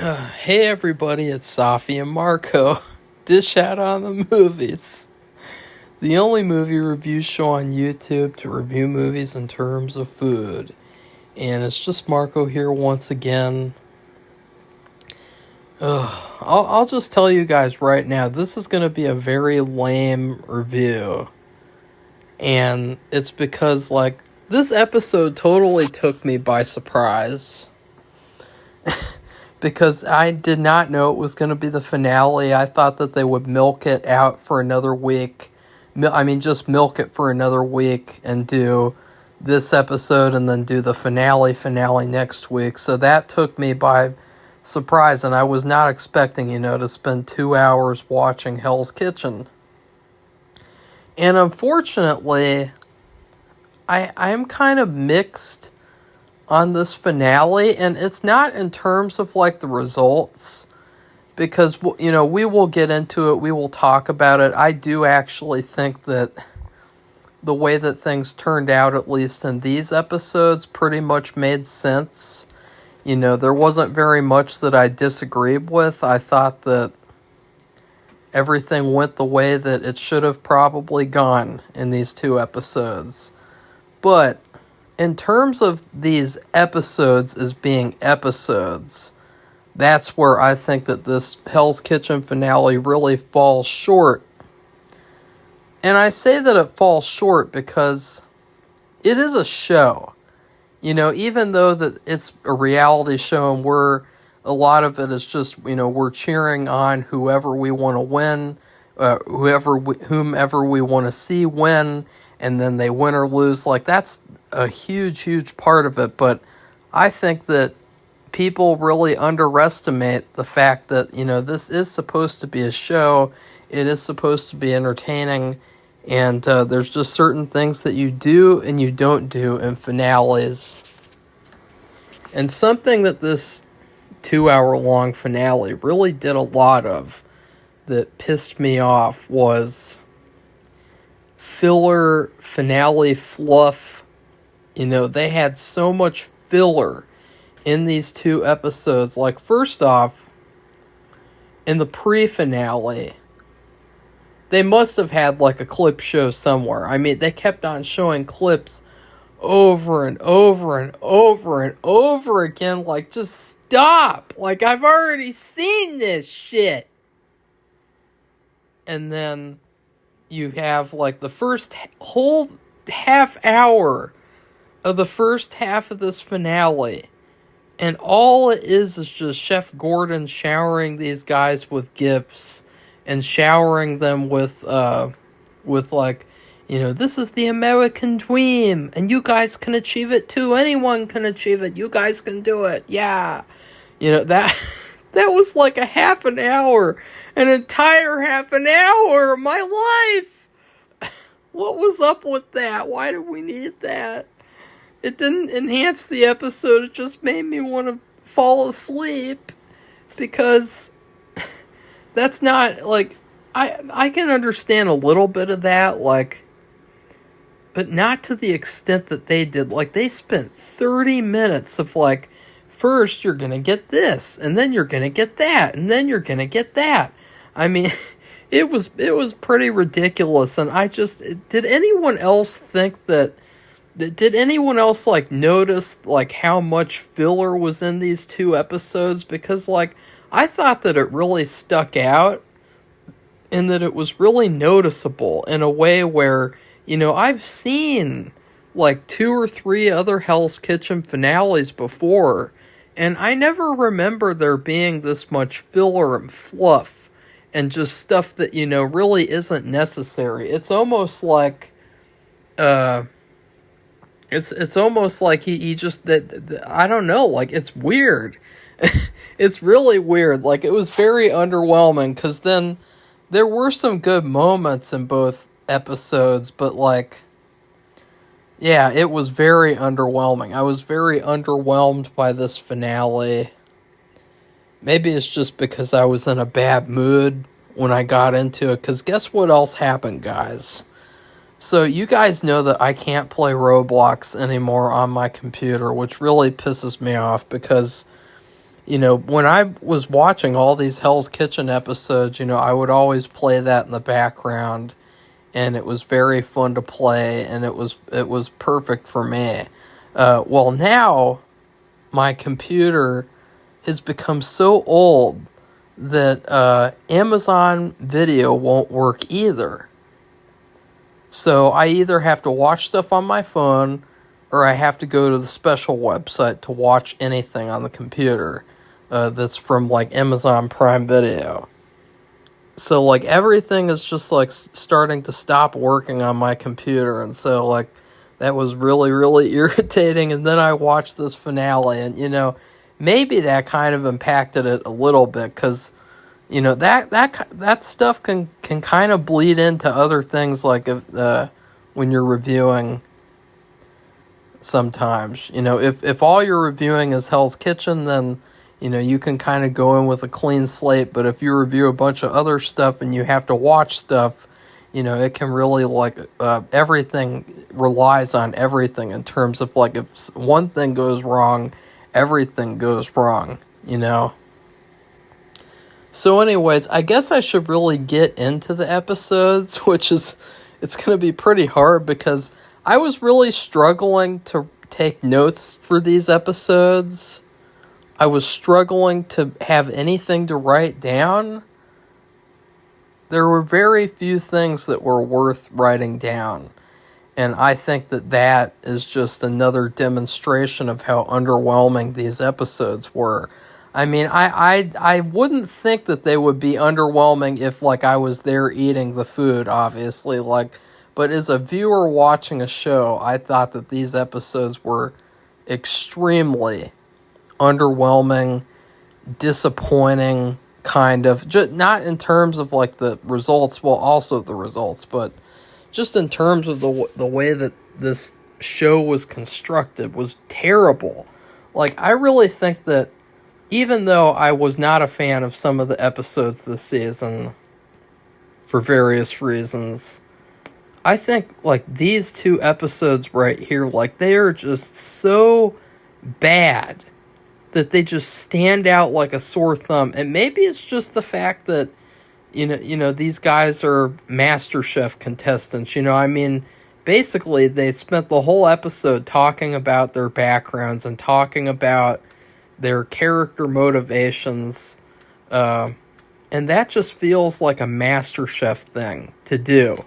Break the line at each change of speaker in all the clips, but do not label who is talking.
Hey everybody, it's Safi and Marco. Dish out on the movies. The only movie review show on YouTube to review movies in terms of food. And it's just Marco here once again. I'll just tell you guys right now, this is going to be a very lame review. And it's because, this episode totally took me by surprise. Because I did not know it was going to be the finale. I thought that they would milk it out for another week. Just milk it for another week and do this episode and then do the finale next week. So that took me by surprise, and I was not expecting, to spend 2 hours watching Hell's Kitchen. And unfortunately, I'm kind of mixed on this finale, and it's not in terms of the results, because we will get into it, we will talk about it. I do actually think that the way that things turned out, at least in these episodes, pretty much made sense. There wasn't very much that I disagreed with. I thought that everything went the way that it should have probably gone in these 2 episodes. But in terms of these episodes as being episodes, that's where I think that this Hell's Kitchen finale really falls short. And I say that it falls short because it is a show. Even though that it's a reality show and a lot of it is just, we're cheering on whoever we want to win, whomever we want to see win, and then they win or lose. That's a huge part of it. But I think that people really underestimate the fact that, this is supposed to be a show. It is supposed to be entertaining. And there's just certain things that you do and you don't do in finales. And something that this 2-hour-long finale really did a lot of that pissed me off was filler finale fluff. They had so much filler in these 2 episodes. First off, in the pre-finale, they must have had a clip show somewhere. They kept on showing clips over and over and over and over again. Just stop. I've already seen this shit. And then you have the first whole half hour of the first half of this finale, and all it is just Chef Gordon showering these guys with gifts and showering them with this is the American dream, and you guys can achieve it too. Anyone can achieve it. You guys can do it. Yeah. That was a half an hour, an entire half an hour of my life. What was up with that? Why did we need that? It didn't enhance the episode. It just made me want to fall asleep, because that's not, I can understand a little bit of that, but not to the extent that they did. They spent 30 minutes of, first you're going to get this, and then you're going to get that, and then you're going to get that. It was pretty ridiculous, and did anyone else think that, did anyone else, notice, how much filler was in these 2 episodes? Because, I thought that it really stuck out, and that it was really noticeable in a way where, I've seen, 2 or 3 other Hell's Kitchen finales before, and I never remember there being this much filler and fluff, and just stuff that, really isn't necessary. It's almost like, It's almost like he just, I don't know, it's weird. It's really weird. It was very underwhelming, because then there were some good moments in both episodes, but yeah, it was very underwhelming. I was very underwhelmed by this finale. Maybe it's just because I was in a bad mood when I got into it, because guess what else happened, guys? So you guys know that I can't play Roblox anymore on my computer, which really pisses me off, because when I was watching all these Hell's Kitchen episodes, I would always play that in the background, and it was very fun to play, and it was perfect for me. Well, now my computer has become so old that Amazon Video won't work either. So I either have to watch stuff on my phone, or I have to go to the special website to watch anything on the computer that's from like Amazon Prime Video. So like everything is just like starting to stop working on my computer, and so like that was really, really irritating. And then I watched this finale, and maybe that kind of impacted it a little bit, because that stuff can kind of bleed into other things, like when you're reviewing. Sometimes, if all you're reviewing is Hell's Kitchen, then you can kind of go in with a clean slate. But if you review a bunch of other stuff and you have to watch stuff, it can really everything relies on everything, in terms of like if one thing goes wrong, everything goes wrong. So anyways, I guess I should really get into the episodes, it's going to be pretty hard, because I was really struggling to take notes for these episodes. I was struggling to have anything to write down. There were very few things that were worth writing down. And I think that is just another demonstration of how underwhelming these episodes were. I mean, I wouldn't think that they would be underwhelming if, like, I was there eating the food, obviously, but as a viewer watching a show, I thought that these episodes were extremely underwhelming, disappointing, kind of. Not in terms of, like, the results, well, also the results, but just in terms of the way that this show was constructed was terrible. Like, I really think that even though I was not a fan of some of the episodes this season for various reasons, I think, like, these two episodes right here, like, they are just so bad that they just stand out like a sore thumb. And maybe it's just the fact that, these guys are MasterChef contestants. I mean, basically, they spent the whole episode talking about their backgrounds and talking about their character motivations. And that just feels like a MasterChef thing to do.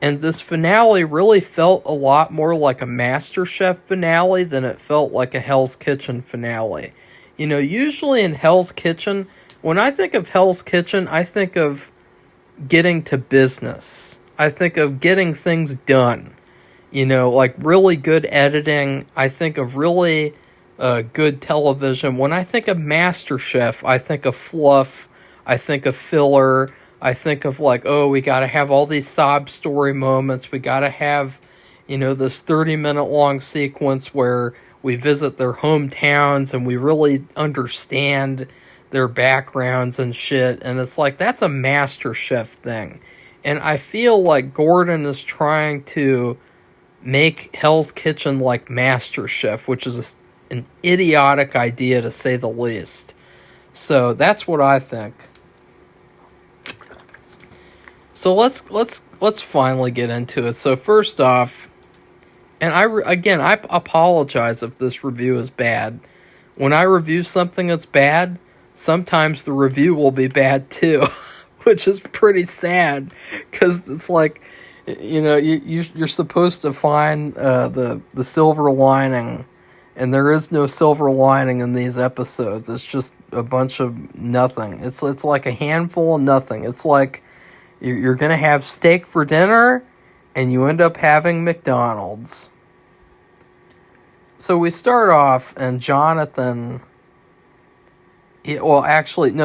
And this finale really felt a lot more like a MasterChef finale than it felt like a Hell's Kitchen finale. Usually in Hell's Kitchen, when I think of Hell's Kitchen, I think of getting to business. I think of getting things done. Like really good editing. I think of really good television. When I think of MasterChef, I think of fluff. I think of filler. I think of like, oh, we got to have all these sob story moments. We got to have, this 30-minute long sequence where we visit their hometowns and we really understand their backgrounds and shit. And it's like, that's a MasterChef thing. And I feel like Gordon is trying to make Hell's Kitchen like MasterChef, which is an idiotic idea to say the least. So that's what I think. So let's finally get into it. So first off, and I apologize if this review is bad. When I review something that's bad, sometimes the review will be bad too, which is pretty sad, because it's like, you're supposed to find the silver lining, and there is no silver lining in these episodes. It's just a bunch of nothing. It's like a handful of nothing. It's like you're going to have steak for dinner, and you end up having McDonald's. So we start off, and Jonathan...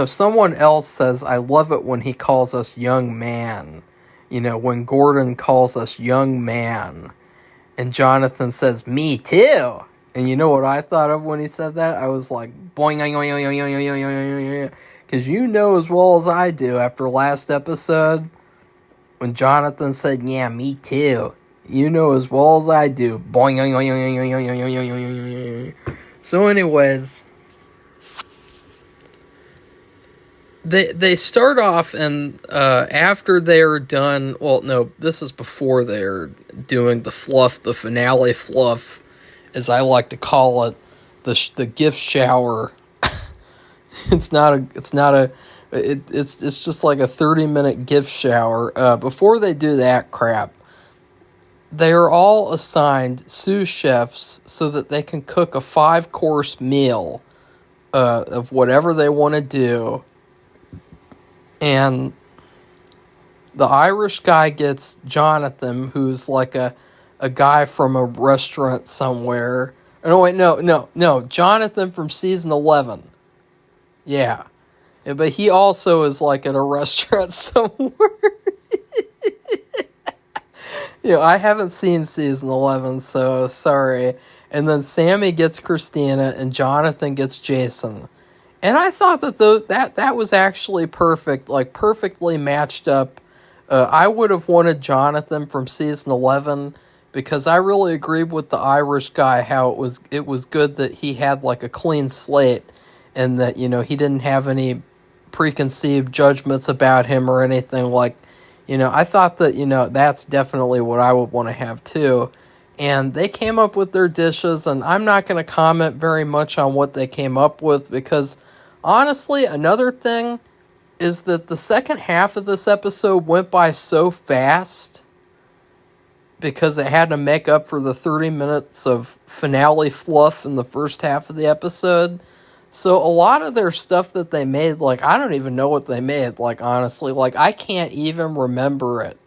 someone else says, I love it when he calls us young man. When Gordon calls us young man. And Jonathan says, me too. And you know what I thought of when he said that? I was like, boing, boing, boing, boing, boing, boing, boing, boing. Because you know as well as I do, after last episode, when Jonathan said, yeah, me too, you know as well as I do. Boing, boing, boing, boing, boing, boing, boing, boing, boing. So anyways, they start off, and after they're done, well, no, this is before they're doing the fluff, the finale fluff, as I like to call it, the gift shower. It's just like a 30-minute gift shower. Before they do that crap, they are all assigned sous chefs so that they can cook a 5-course meal of whatever they want to do. And the Irish guy gets Jonathan, who's like a guy from a restaurant somewhere. Oh, wait, no. Jonathan from season 11. Yeah. But he also is like at a restaurant somewhere. I haven't seen season 11, so sorry. And then Sammy gets Christina, and Jonathan gets Jason. And I thought that was actually perfect, like perfectly matched up. I would have wanted Jonathan from season 11 because I really agreed with the Irish guy how it was good that he had like a clean slate and that, he didn't have any preconceived judgments about him or anything like, I thought that, that's definitely what I would want to have too. And they came up with their dishes, and I'm not going to comment very much on what they came up with because honestly, another thing is that the second half of this episode went by so fast because it had to make up for the 30 minutes of finale fluff in the first half of the episode. So a lot of their stuff that they made, like, I don't even know what they made, like, honestly. Like, I can't even remember it.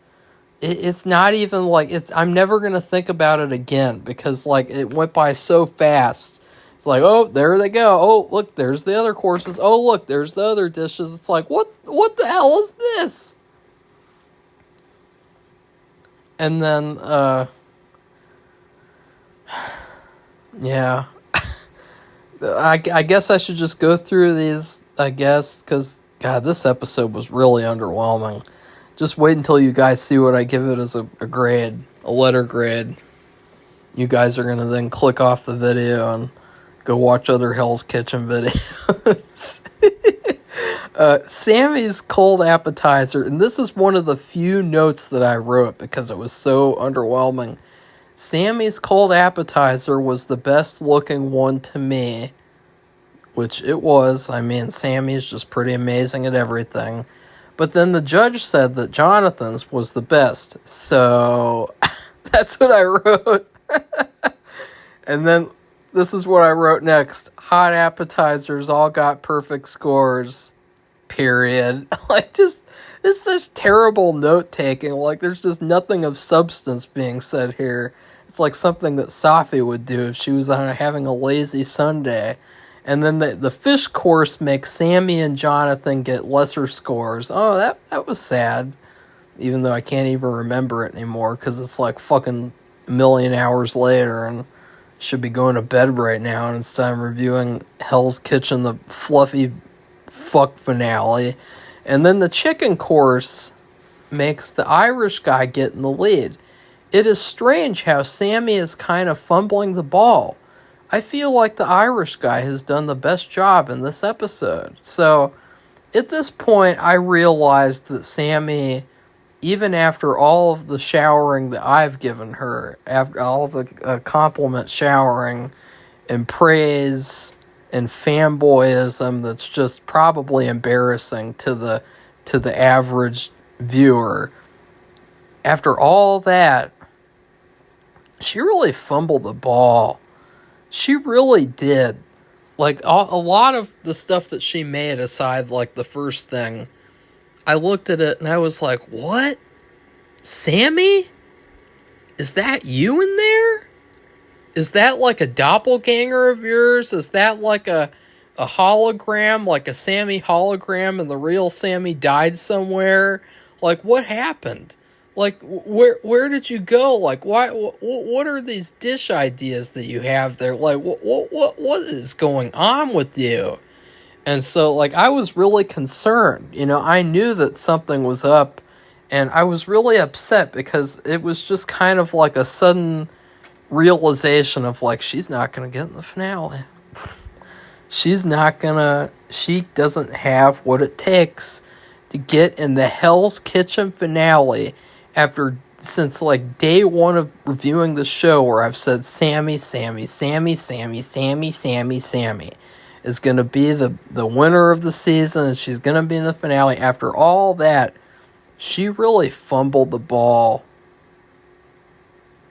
It's not even, like, I'm never going to think about it again because, like, it went by so fast. It's like, oh, there they go. Oh, look, there's the other courses. Oh, look, there's the other dishes. It's like, what the hell is this? And then, yeah. I guess I should just go through these, I guess, because, God, this episode was really underwhelming. Just wait until you guys see what I give it as a grade, a letter grade. You guys are going to then click off the video and go watch other Hell's Kitchen videos. Sammy's cold appetizer, and this is one of the few notes that I wrote because it was so underwhelming. Sammy's cold appetizer was the best looking one to me, which it was. I mean, Sammy's just pretty amazing at everything. But then the judge said that Jonathan's was the best, so that's what I wrote. And then this is what I wrote next. Hot appetizers all got perfect scores. Period. Like, just, it's such terrible note-taking. Like, there's just nothing of substance being said here. It's like something that Safi would do if she was having a lazy Sunday. And then the fish course makes Sammy and Jonathan get lesser scores. Oh, that was sad. Even though I can't even remember it anymore because it's like fucking a million hours later and should be going to bed right now, and instead I'm reviewing Hell's Kitchen, the fluffy fuck finale. And then the chicken course makes the Irish guy get in the lead. It is strange how Sammy is kind of fumbling the ball. I feel like the Irish guy has done the best job in this episode. So at this point, I realized that Sammy, even after all of the showering that I've given her, after all the compliment showering and praise and fanboyism that's just probably embarrassing to the average viewer, after all that, she really fumbled the ball. She really did. Like, a lot of the stuff that she made, aside, like, the first thing, I looked at it and I was like, what? Sammy? Is that you in there? Is that like a doppelganger of yours? Is that like a hologram, like a Sammy hologram, and the real Sammy died somewhere? Like, what happened? Like, where did you go? Like, why? What are these dish ideas that you have there? Like, what is going on with you? And so, like, I was really concerned. I knew that something was up, and I was really upset because it was just kind of like a sudden realization of, like, she's not going to get in the finale. she doesn't have what it takes to get in the Hell's Kitchen finale since like day one of reviewing the show, where I've said Sammy is going to be the winner of the season, and she's going to be in the finale. After all that, she really fumbled the ball.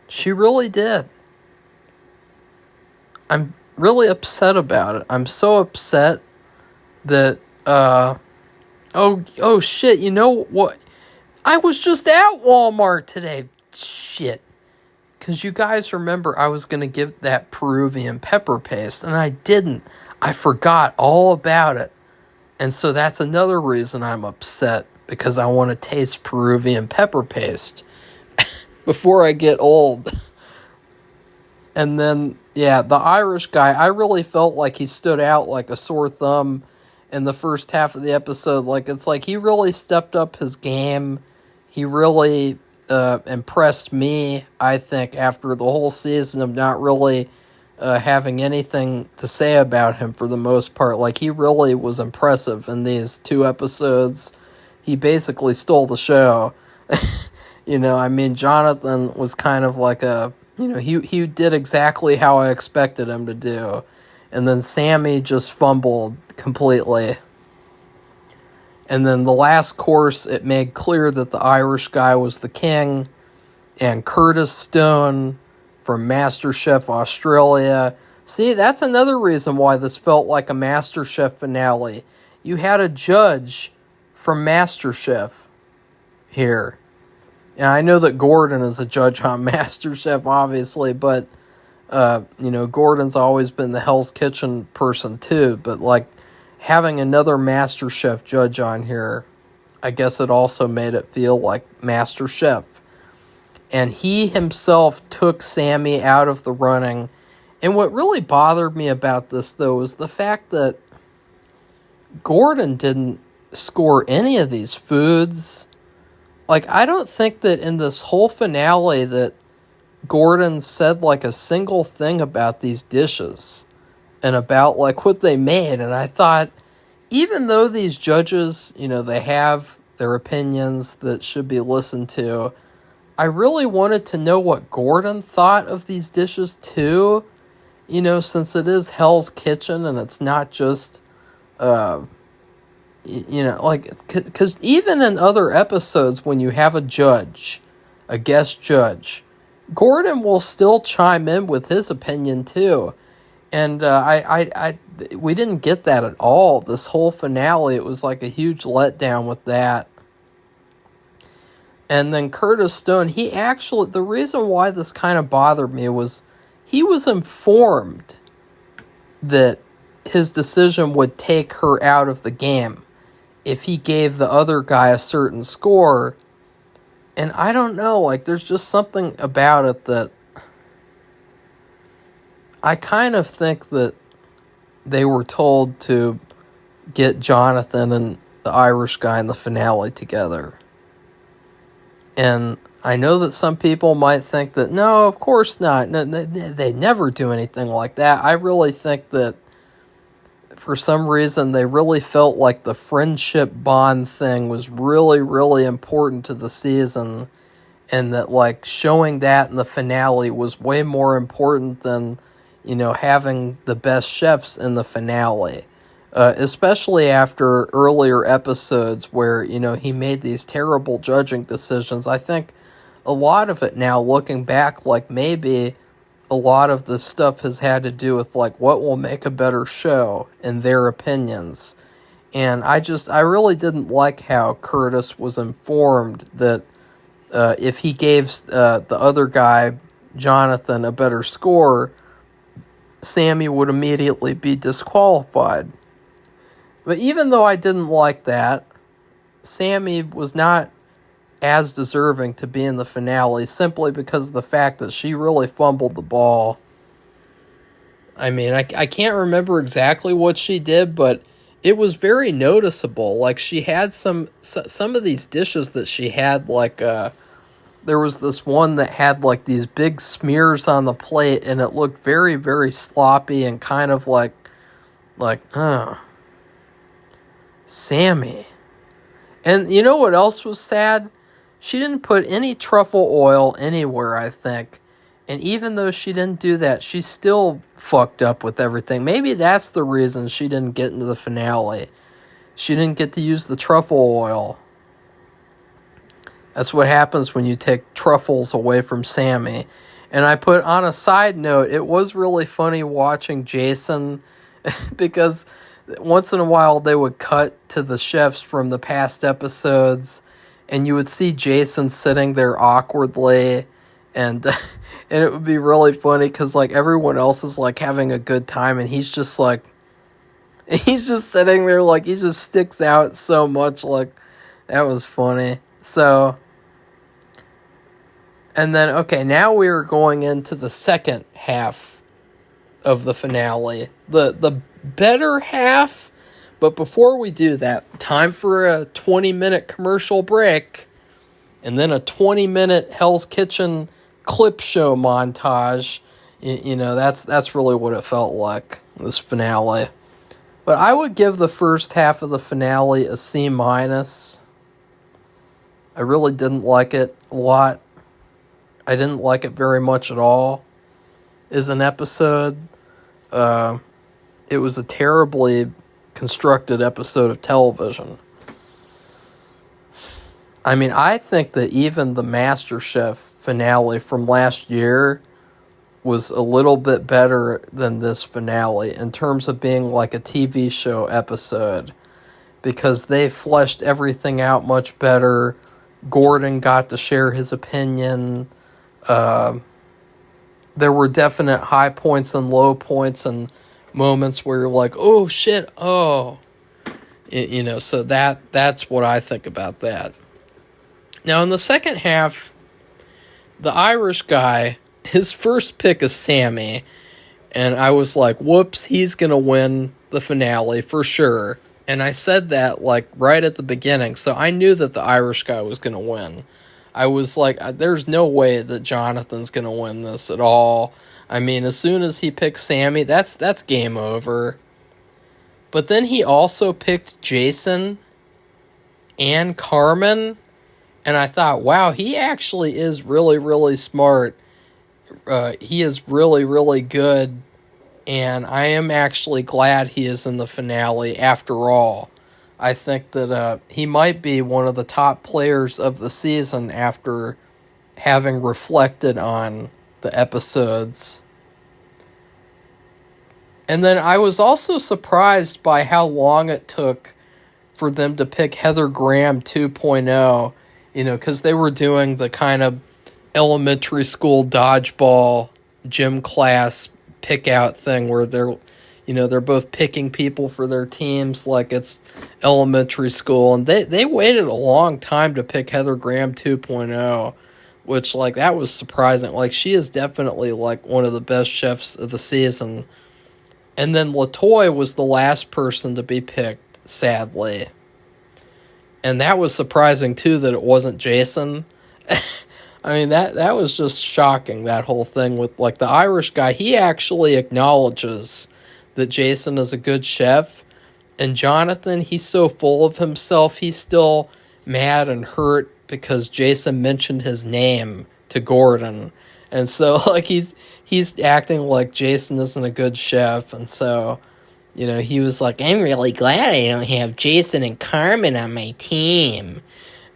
She really did. I'm really upset about it. I'm so upset that, oh shit, you know what? I was just at Walmart today. Shit. Because you guys remember I was going to give that Peruvian pepper paste, and I didn't. I forgot all about it. And so that's another reason I'm upset, because I want to taste Peruvian pepper paste before I get old. And then, yeah, the Irish guy, I really felt like he stood out like a sore thumb in the first half of the episode. Like, it's like he really stepped up his game. He really impressed me, I think, after the whole season of not really having anything to say about him for the most part. Like, he really was impressive in these 2 episodes. He basically stole the show. I mean, Jonathan was kind of like he did exactly how I expected him to do. And then Sammy just fumbled completely. And then the last course, it made clear that the Irish guy was the king. And Curtis Stone from MasterChef Australia. See, that's another reason why this felt like a MasterChef finale. You had a judge from MasterChef here. And I know that Gordon is a judge on MasterChef, obviously, but, Gordon's always been the Hell's Kitchen person, too. But, like, having another MasterChef judge on here, I guess it also made it feel like MasterChef. And he himself took Sammy out of the running. And what really bothered me about this, though, was the fact that Gordon didn't score any of these foods. Like, I don't think that in this whole finale that Gordon said, like, a single thing about these dishes and about, like, what they made. And I thought, even though these judges, they have their opinions that should be listened to, I really wanted to know what Gordon thought of these dishes, too. Since it is Hell's Kitchen and it's not just, because even in other episodes, when you have a judge, a guest judge, Gordon will still chime in with his opinion too. And we didn't get that at all. This whole finale, it was like a huge letdown with that. And then Curtis Stone, the reason why this kind of bothered me was he was informed that his decision would take her out of the game if he gave the other guy a certain score. And I don't know, like, there's just something about it that I kind of think that they were told to get Jonathan and the Irish guy in the finale together. And I know that some people might think that, no, of course not. No, they never do anything like that. I really think that for some reason, they really felt like the friendship bond thing was really, really important to the season, and that, like, showing that in the finale was way more important than, having the best chefs in the finale. Especially after earlier episodes where, he made these terrible judging decisions. I think a lot of it now, looking back, like, maybe a lot of the stuff has had to do with, like, what will make a better show in their opinions. And I really didn't like how Curtis was informed that if he gave the other guy, Jonathan, a better score, Sammy would immediately be disqualified. But even though I didn't like that, Sammy was not as deserving to be in the finale simply because of the fact that she really fumbled the ball. I mean, I can't remember exactly what she did, but it was very noticeable. Like, she had some of these dishes that she had, like, there was this one that had, like, these big smears on the plate, and it looked very, very sloppy and kind of like, Like, Sammy. And you know what else was sad? She didn't put any truffle oil anywhere, I think. And even though she didn't do that, she still fucked up with everything. Maybe that's the reason she didn't get into the finale. She didn't get to use the truffle oil. That's what happens when you take truffles away from Sammy. And I put on a side note, it was really funny watching Jason because once in a while they would cut to the chefs from the past episodes and you would see Jason sitting there awkwardly and and it would be really funny because like everyone else is like having a good time and he's just sitting there like he just sticks out so much. Like that was funny. So and then, okay, now we're going into the second half of the finale. The better half. But before we do that, time for a 20-minute commercial break. And then a 20-minute Hell's Kitchen clip show montage. You know, that's really what it felt like, this finale. But I would give the first half of the finale a C-. I really didn't like it a lot. I didn't like it very much at all as an episode. It was a terribly constructed episode of television. I mean, I think that even the MasterChef finale from last year was a little bit better than this finale in terms of being like a TV show episode because they fleshed everything out much better. Gordon got to share his opinion. There were definite high points and low points and moments where you're like, oh shit, oh. You know, so that's what I think about that. Now in the second half, the Irish guy, his first pick is Sammy, and I was like, whoops, he's gonna win the finale for sure. And I said that like right at the beginning, so I knew that the Irish guy was gonna win. I was like, there's no way that Jonathan's going to win this at all. I mean, as soon as he picked Sammy, that's game over. But then he also picked Jason and Carmen. And I thought, wow, he actually is really, really smart. He is really, really good. And I am actually glad he is in the finale after all. I think that he might be one of the top players of the season after having reflected on the episodes. And then I was also surprised by how long it took for them to pick Heather Graham 2.0, you know, because they were doing the kind of elementary school dodgeball gym class pick out thing where they're both picking people for their teams like it's elementary school. And they waited a long time to pick Heather Graham 2.0, which, like, that was surprising. Like, she is definitely, like, one of the best chefs of the season. And then LaToya was the last person to be picked, sadly. And that was surprising, too, that it wasn't Jason. I mean, that was just shocking, that whole thing with, like, the Irish guy. He actually acknowledges that Jason is a good chef, and Jonathan, he's so full of himself, he's still mad and hurt because Jason mentioned his name to Gordon, and so like he's acting like Jason isn't a good chef, and so, you know, he was like, I'm really glad I don't have Jason and Carmen on my team.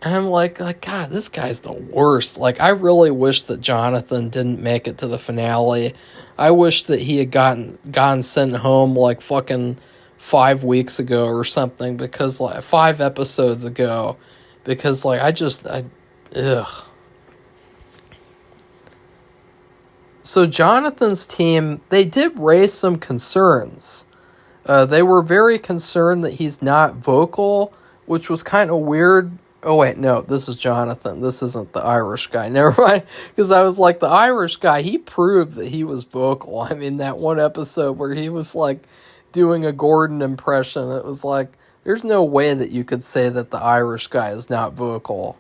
And I'm like, God, this guy's the worst. Like, I really wish that Jonathan didn't make it to the finale. I wish that he had gotten sent home, like, fucking 5 weeks ago or something, because, like, 5 episodes ago, because, like, ugh. So Jonathan's team, they did raise some concerns. They were very concerned that he's not vocal, which was kind of weird. Oh, wait, no, this is Jonathan. This isn't the Irish guy. Never mind. Because I was like, the Irish guy, he proved that he was vocal. I mean, that one episode where he was, like, doing a Gordon impression, it was like, there's no way that you could say that the Irish guy is not vocal.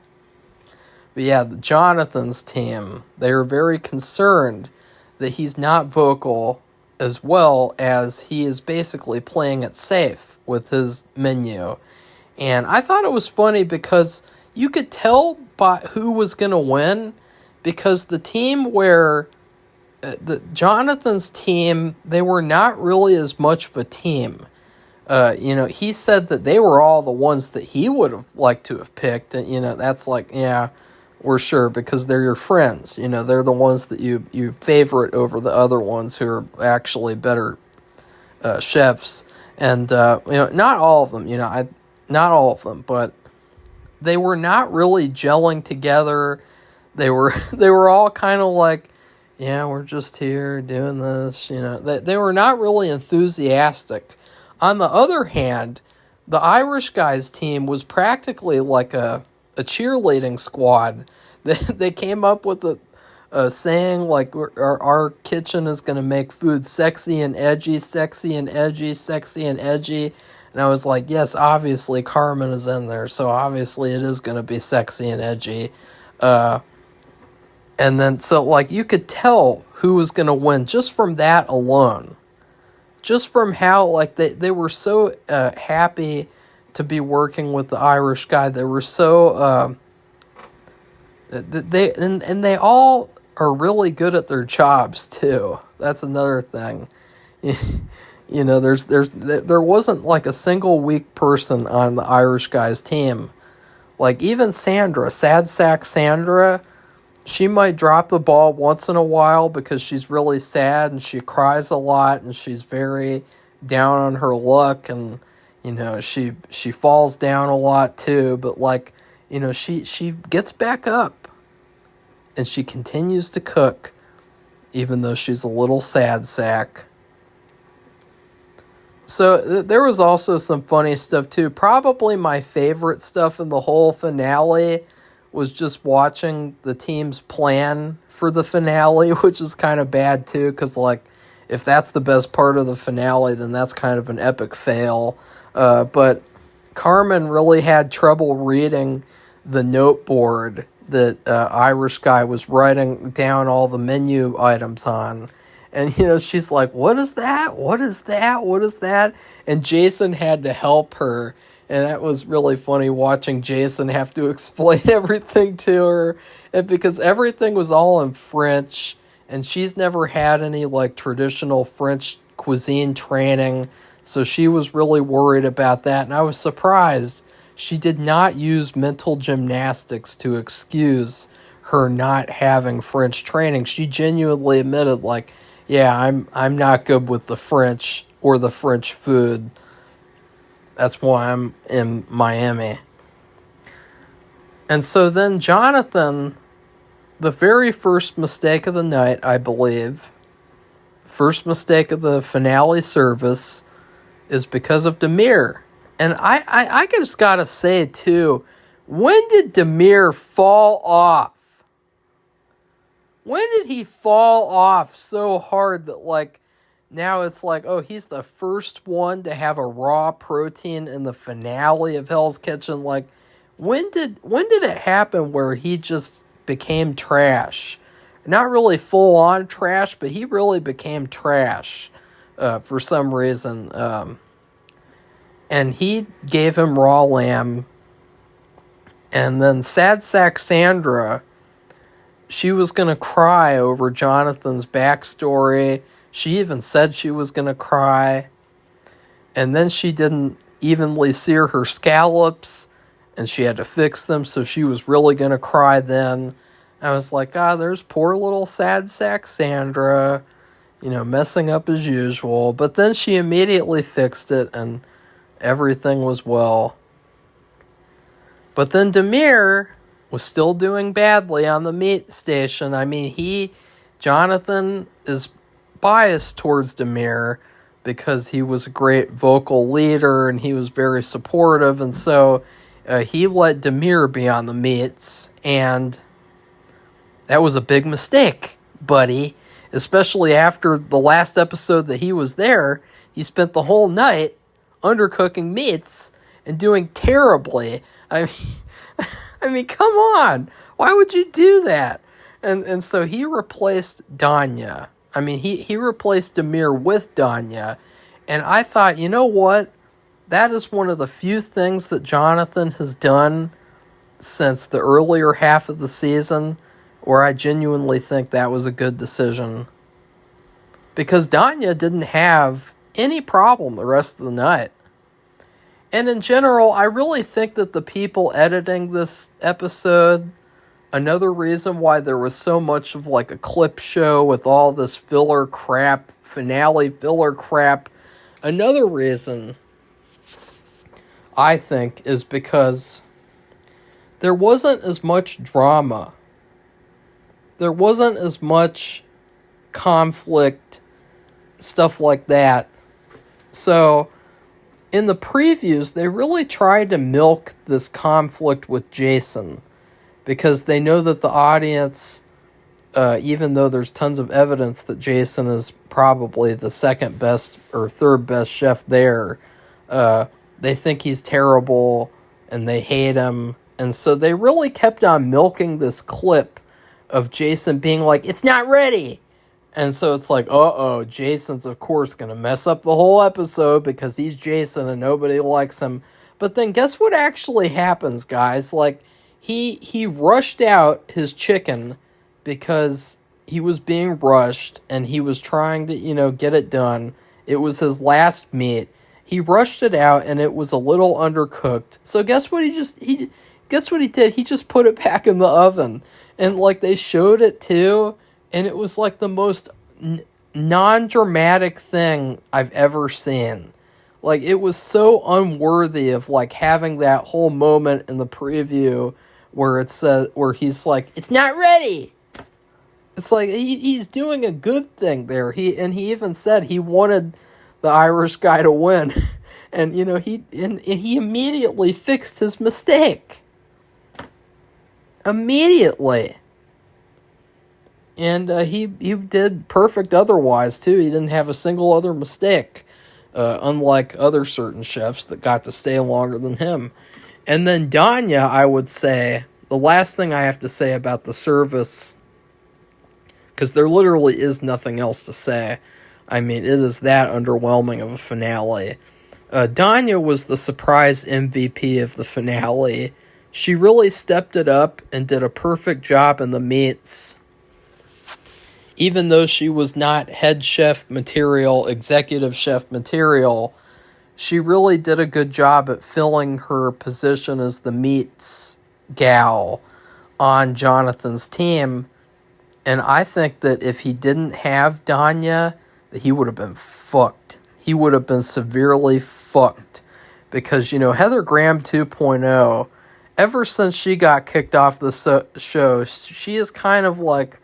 But yeah, Jonathan's team, they are very concerned that he's not vocal as well as he is basically playing it safe with his menu. And I thought it was funny because you could tell by who was going to win, because the team where Jonathan's team, they were not really as much of a team. He said that they were all the ones that he would have liked to have picked. And, that's like, yeah, we're sure, because they're your friends. They're the ones that you favorite over the other ones who are actually better chefs. And, not all of them, not all of them, but they were not really gelling together. They were all kind of like, yeah, we're just here doing this, They were not really enthusiastic. On the other hand, the Irish guys' team was practically like a cheerleading squad. They came up with a saying like, our kitchen is going to make food sexy and edgy, sexy and edgy, sexy and edgy. And I was like, yes, obviously Carmen is in there, so obviously it is going to be sexy and edgy. And then, so, like, you could tell who was going to win just from that alone. Just from how, like, they were so happy to be working with the Irish guy. They were so... they all are really good at their jobs, too. That's another thing. There wasn't, like, a single weak person on the Irish guy's team. Like, even Sandra, Sad Sack Sandra... She might drop the ball once in a while because she's really sad and she cries a lot and she's very down on her luck, and she falls down a lot too, but she gets back up and she continues to cook even though she's a little sad sack. So there was also some funny stuff too. Probably my favorite stuff in the whole finale was just watching the teams plan for the finale, which is kind of bad too, because if that's the best part of the finale, then that's kind of an epic fail. But Carmen really had trouble reading the note board that Irish guy was writing down all the menu items on. And, she's like, what is that? What is that? What is that? And Jason had to help her. And that was really funny watching Jason have to explain everything to her. And because everything was all in French, and she's never had any traditional French cuisine training, so she was really worried about that. And I was surprised she did not use mental gymnastics to excuse her not having French training. She genuinely admitted, yeah, I'm not good with the French or the French food. That's why I'm in Miami. And so then Jonathan, the very first mistake of the night, I believe, first mistake of the finale service, is because of Demir. And I just gotta say, too, when did Demir fall off? When did he fall off so hard that, now it's he's the first one to have a raw protein in the finale of Hell's Kitchen. When did it happen where he just became trash? Not really full on trash, but he really became trash for some reason. And he gave him raw lamb. And then Sad Sack Sandra, she was going to cry over Jonathan's backstory. She even said she was going to cry. And then she didn't evenly sear her scallops, and she had to fix them, so she was really going to cry then. I was like, there's poor little Sad Sack Sandra, messing up as usual. But then she immediately fixed it, and everything was well. But then Demir was still doing badly on the meat station. I mean, Jonathan is biased towards Demir because he was a great vocal leader and he was very supportive, and so he let Demir be on the meats, and that was a big mistake, buddy, especially after the last episode that he was there. He spent the whole night undercooking meats and doing terribly. I mean, come on, why would you do that? And so he replaced Danya. I mean, he replaced Demir with Danya. And I thought, you know what? That is one of the few things that Jonathan has done since the earlier half of the season where I genuinely think that was a good decision. Because Danya didn't have any problem the rest of the night. And in general, I really think that the people editing this episode, another reason why there was so much of like a clip show with all this filler crap, finale filler crap, another reason I think is because there wasn't as much drama. There wasn't as much conflict, stuff like that. So, in the previews, they really tried to milk this conflict with Jason because they know that the audience, even though there's tons of evidence that Jason is probably the second best or third best chef there, they think he's terrible and they hate him. And so they really kept on milking this clip of Jason being like, it's not ready. And so it's like, uh-oh, Jason's of course going to mess up the whole episode because he's Jason and nobody likes him. But then guess what actually happens, guys? Like, he rushed out his chicken because he was being rushed and he was trying to, get it done. It was his last meat. He rushed it out and it was a little undercooked. So guess what guess what he did? He just put it back in the oven. And, like, they showed it, too. And it was, like, the most non-dramatic thing I've ever seen. Like, it was so unworthy of, like, having that whole moment in the preview where it says, where he's like, it's not ready! It's like, he's doing a good thing there. He even said he wanted the Irish guy to win. And, he immediately fixed his mistake. Immediately. And he did perfect otherwise, too. He didn't have a single other mistake, unlike other certain chefs that got to stay longer than him. And then Danya, I would say, the last thing I have to say about the service, because there literally is nothing else to say. I mean, it is that underwhelming of a finale. Danya was the surprise MVP of the finale. She really stepped it up and did a perfect job in the meats. Even though she was not head chef material, executive chef material, she really did a good job at filling her position as the meats gal on Jonathan's team. And I think that if he didn't have Danya, he would have been fucked. He would have been severely fucked. Because, Heather Graham 2.0, ever since she got kicked off the show, she is kind of like,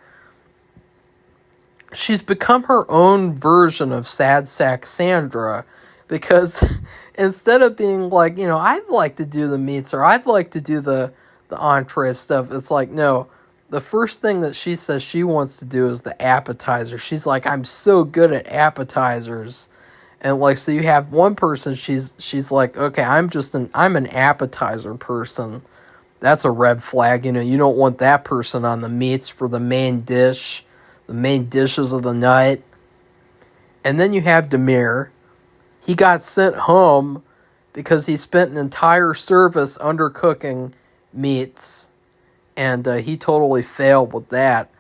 she's become her own version of Sad Sack Sandra, because instead of being like, I'd like to do the meats or I'd like to do the entree stuff, it's like, no, the first thing that she says she wants to do is the appetizer. She's like, I'm so good at appetizers. And like, so you have one person, she's like, okay, I'm an appetizer person. That's a red flag. You don't want that person on the meats for the main dish, the main dishes of the night. And then you have Demir. He got sent home because he spent an entire service undercooking meats. And he totally failed with that.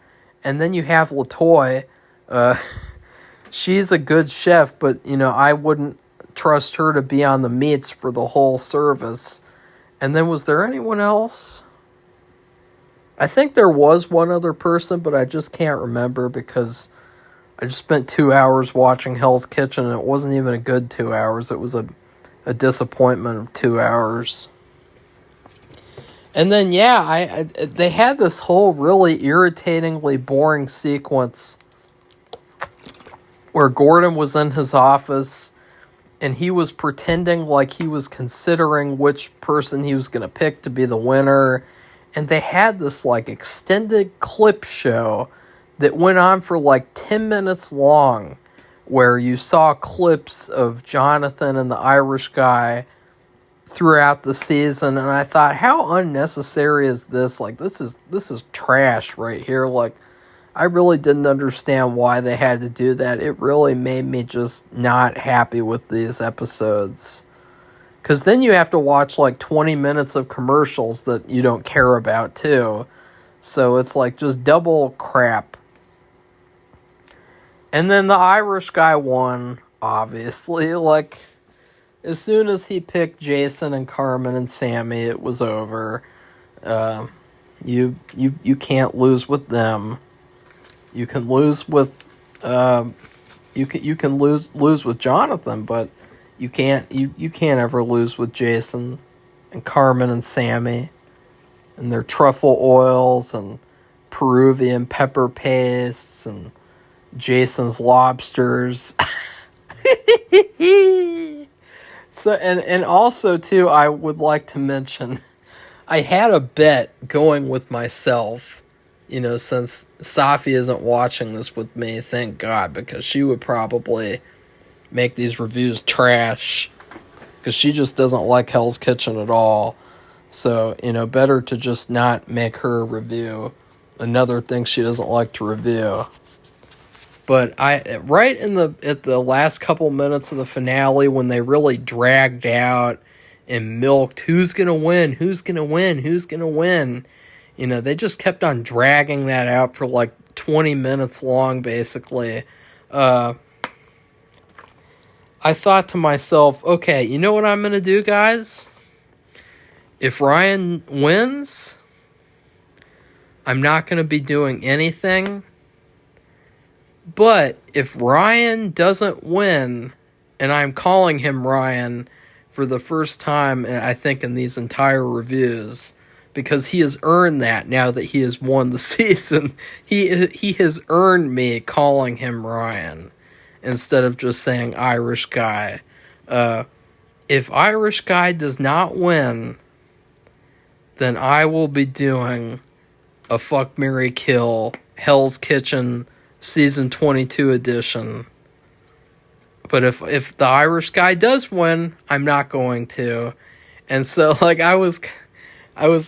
And then you have Latoya. She's a good chef, but, I wouldn't trust her to be on the meats for the whole service. And then was there anyone else? I think there was one other person, but I just can't remember because I just spent 2 hours watching Hell's Kitchen, and it wasn't even a good 2 hours. It was a disappointment of 2 hours. And then, they had this whole really irritatingly boring sequence where Gordon was in his office and he was pretending like he was considering which person he was going to pick to be the winner. And they had this like extended clip show that went on for like 10 minutes long, where you saw clips of Jonathan and the Irish guy throughout the season. And I thought, how unnecessary is this? Like, this is trash right here. Like, I really didn't understand why they had to do that. It really made me just not happy with these episodes. Because then you have to watch like 20 minutes of commercials that you don't care about too. So it's like just double crap. And then the Irish guy won, obviously. Like, as soon as he picked Jason and Carmen and Sammy, it was over. You can't lose with them. You can lose with you can lose with Jonathan, but you can't ever lose with Jason and Carmen and Sammy and their truffle oils and Peruvian pepper pastes and Jason's lobsters. So and also too, I would like to mention I had a bet going with myself, since Safi isn't watching this with me, thank God, because she would probably make these reviews trash, because she just doesn't like Hell's Kitchen at all. So, better to just not make her review another thing she doesn't like to review. But at the last couple minutes of the finale, when they really dragged out and milked who's gonna win, they just kept on dragging that out for like 20 minutes long, basically. I thought to myself, okay, you know what I'm gonna do, guys? If Ryan wins, I'm not gonna be doing anything. But if Ryan doesn't win, and I'm calling him Ryan for the first time, I think, in these entire reviews, because he has earned that now that he has won the season. He has earned me calling him Ryan instead of just saying Irish guy. If Irish guy does not win, then I will be doing a Fuck, Marry, Kill Hell's Kitchen Season 22 edition. But if the Irish guy does win, I'm not going to. And so, like, I was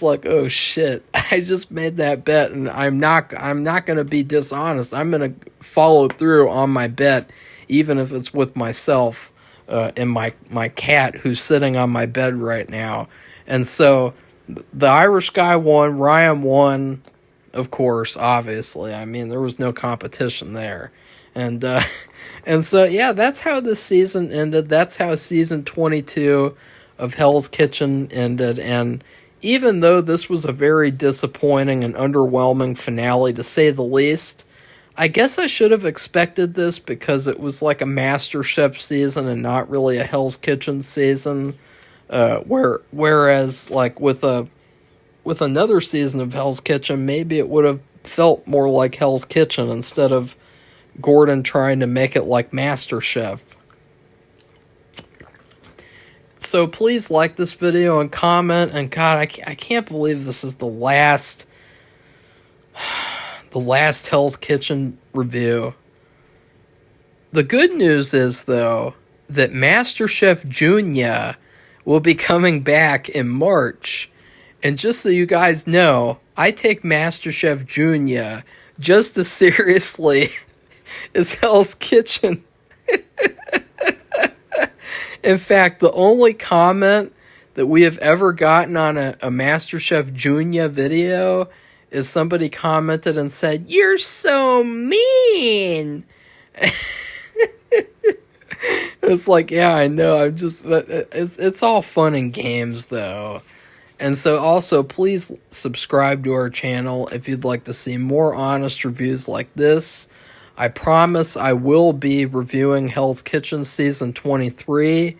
like, oh shit, I just made that bet, and I'm not going to be dishonest. I'm going to follow through on my bet, even if it's with myself and my cat who's sitting on my bed right now. And so the Irish guy won, Ryan won, of course, obviously. I mean, there was no competition there. And so, yeah, that's how this season ended. That's how season 22 of Hell's Kitchen ended. And even though this was a very disappointing and underwhelming finale, to say the least, I guess I should have expected this, because it was like a MasterChef season and not really a Hell's Kitchen season. Whereas, like, with another season of Hell's Kitchen, maybe it would have felt more like Hell's Kitchen instead of Gordon trying to make it like MasterChef. So please like this video and comment. And God, I can't believe this is the last Hell's Kitchen review. The good news is, though, that MasterChef Junior will be coming back in March. And just so you guys know, I take MasterChef Junior just as seriously as Hell's Kitchen. In fact, the only comment that we have ever gotten on a MasterChef Junior video is somebody commented and said, "You're so mean." It's like, yeah, I know. It's all fun and games, though. And so also, please subscribe to our channel if you'd like to see more honest reviews like this. I promise I will be reviewing Hell's Kitchen Season 23.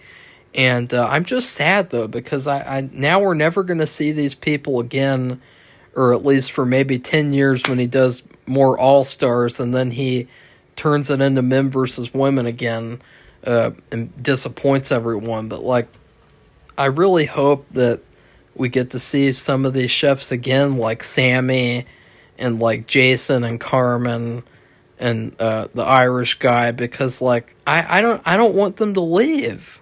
And I'm just sad, though, because I now we're never going to see these people again, or at least for maybe 10 years when he does more All-Stars, and then he turns it into men versus women again and disappoints everyone. But, like, I really hope that we get to see some of these chefs again, like Sammy and like Jason and Carmen and the Irish guy, because like I don't want them to leave.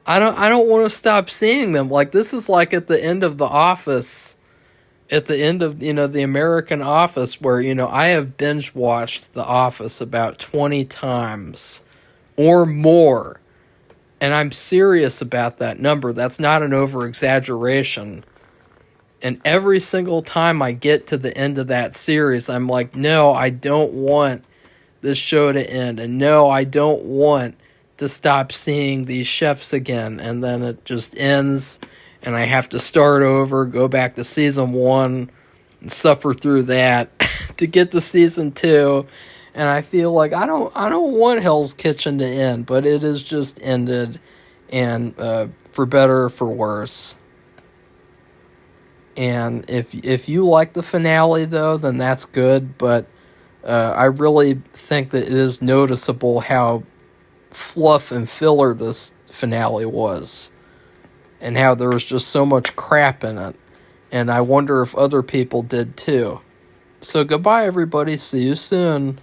I don't want to stop seeing them. Like, this is like at the end of The Office at the end of, the American Office, where, I have binge watched The Office about 20 times or more. And I'm serious about that number. That's not an over-exaggeration. And every single time I get to the end of that series, I'm like, no, I don't want this show to end. And no, I don't want to stop seeing these chefs again. And then it just ends, and I have to start over, go back to season 1, and suffer through that to get to season 2. And I feel like I don't want Hell's Kitchen to end, but it has just ended, and for better or for worse. And if you like the finale, though, then that's good. But I really think that it is noticeable how fluff and filler this finale was, and how there was just so much crap in it. And I wonder if other people did too. So goodbye, everybody. See you soon.